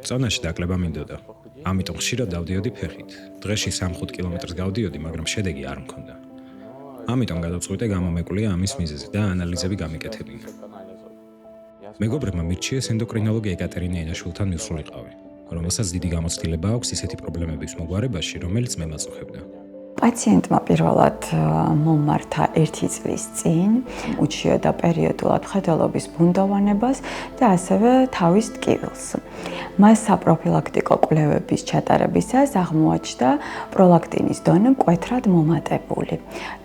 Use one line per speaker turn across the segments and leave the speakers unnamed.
წონაში დაკლება მინდოდა. ამიტომ ხშირად დავდიოდი ფეხით. დღეში 3-5 კილომეტრს გავდიოდი, მაგრამ შედეგი არ მქონდა. ამიტომ გადავწყვიტე გამომეკვლიე ამის მიზეზი და ანალიზები გამიკეთებინა. მეგობრებმა მირჩიეს ენდოკრინოლოგი ეკატერინა ენაშვილთან მისულიყავი, რომელსაც დიდი გამოცდილება აქვს ისეთი პრობლემების მოგვარებაში, რომელიც მე მაწუხებდა.
პაციენტმა პირველად მომართა 1 წლის წინ, უჩიოდა პერიოდულად მხედველობის ბუნდოვანებას და ასევე თავის ტკივილს. მას საპროფილაქტიკო კვლევების ჩატარებისას აღმოაჩნდა პროლაქტინის დონე მკვეთრად მომატებული.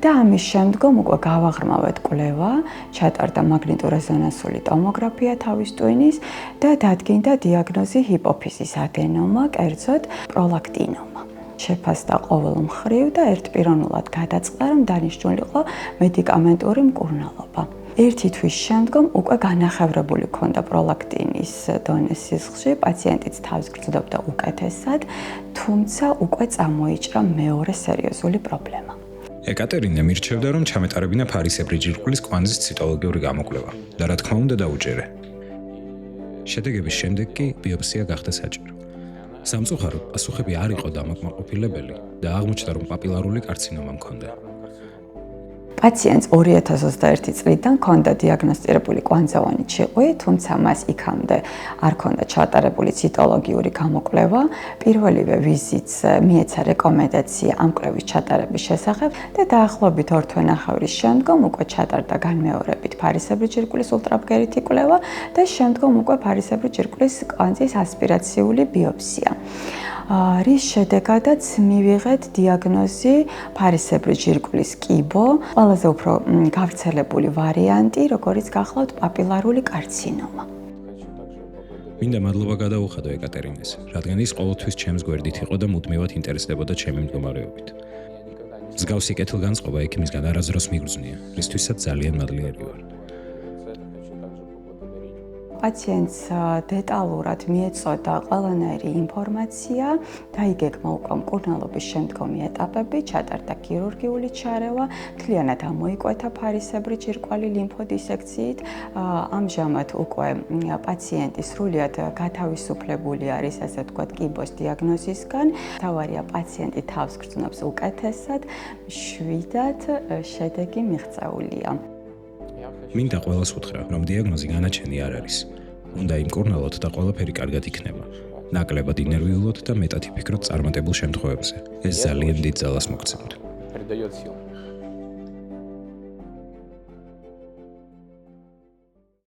და ამის შემდგომ უკვე გავაღრმავეთ კვლევა, ჩატარდა მაგნიტურეზონანსული ტომოგრაფია თავის ტვინის და დადგინდა დიაგნოზი ჰიპოფიზის ადენომა, კერძოდ პროლაქტინომა. შეფასდა ყოველ მხრივ და ერთპიროვნულად გადაწყდა, რომ დანიშნული იყო მედიკამენტური მკურნალობა. 1 თვის შემდგომ უკვე განახევრებული ჰქონდა პროლაქტინის დონე სისხლში, პაციენტიც თავს გრძნობდა უკეთესად, თუმცა უკვე წამოიჭრა მეორე სერიოზული პრობლემა.
ეკატერინა მირჩევდა, რომ ჩამეტარებინა ფარისებრი ჯირკვლის კვანძის ციტოლოგიური გამოკვლევა და რა თქმა უნდა დაუჯერე. შედეგების შემდეგ კი ბიოპსია გახდა საჭირო. სამწუხაროდ, პასუხები არ იყო დამაკმაყოფილებელი და აღმოჩნდა, რომ პაპილარული კარცინომა მქონდა.
პაციენტს 2021 წლიდან ჰქონდა დიაგნოსტირებული კვანძოვანი ჭიყვი, თუმცა მას იქამდე არ ჰქონდა ჩატარებული ციტოლოგიური გამოკვლევა. პირველივე ვიზიტს მიეცა რეკომენდაცია ამ კვლევის ჩატარების შესახებ და დაახლოებით 2 თვე-ნახევრის შემდგომ უკვე ჩატარდა განმეორებით ფარისებრი ჯირკვლის ულტრაბგერითი კვლევა და შემდგომ უკვე ფარისებრი ჯირკვლის კვანძის ასპირაციული ბიოპსია. რის შედეგადაც მივიღეთ დიაგნოზი ფარისებრი ჯირკვლის კიბო, ყველაზე უფრო გავრცელებული ვარიანტი, როგორც გახლავთ პაპილარული კარცინომა.
მინდა მადლობა გადაუხადო ეკატერინეს, რადგან ის ყოველთვის ჩემს გვერდით იყო და მუდმივად ინტერესდებოდა ჩემი მდგომარეობით. მსგავსი კეთილგანწყობა ექიმისგან არასდროს მიგრძნია, რისთვისაც ძალიან მადლიერი ვარ.
პაციენტს დეტალურად მიეწოდა ყველანაირი ინფორმაცია, დაიგეგმა უკვე მკურნალობის შემდგომი ეტაპები, ჩატარდა ქირურგიული ჩარევა, მთლიანად ამოიკვეთა ფარისებრი ჯირკვალი ლიმფოდისექციით. ამჟამად უკვე პაციენტი სრულიად გათავისუფლებული არის, ასე ვთქვათ, კიბოს დიაგნოზისგან. თავარია პაციენტი თავს გრძნობს უკეთესად, შვიდად შედეგი მიღწეულია.
მინდა ყველას უთხრა, რომ დიაგნოზი განაჩენი არ არის. უნდა იმკურნალოთ და ყველაფერი კარგად იქნება. ნაკლებად ინერვიულოთ და მეტად იფიქროთ წარმატებულ შემთხვევებზე. ეს ძალიან დიდ ძალას მოგცემთ.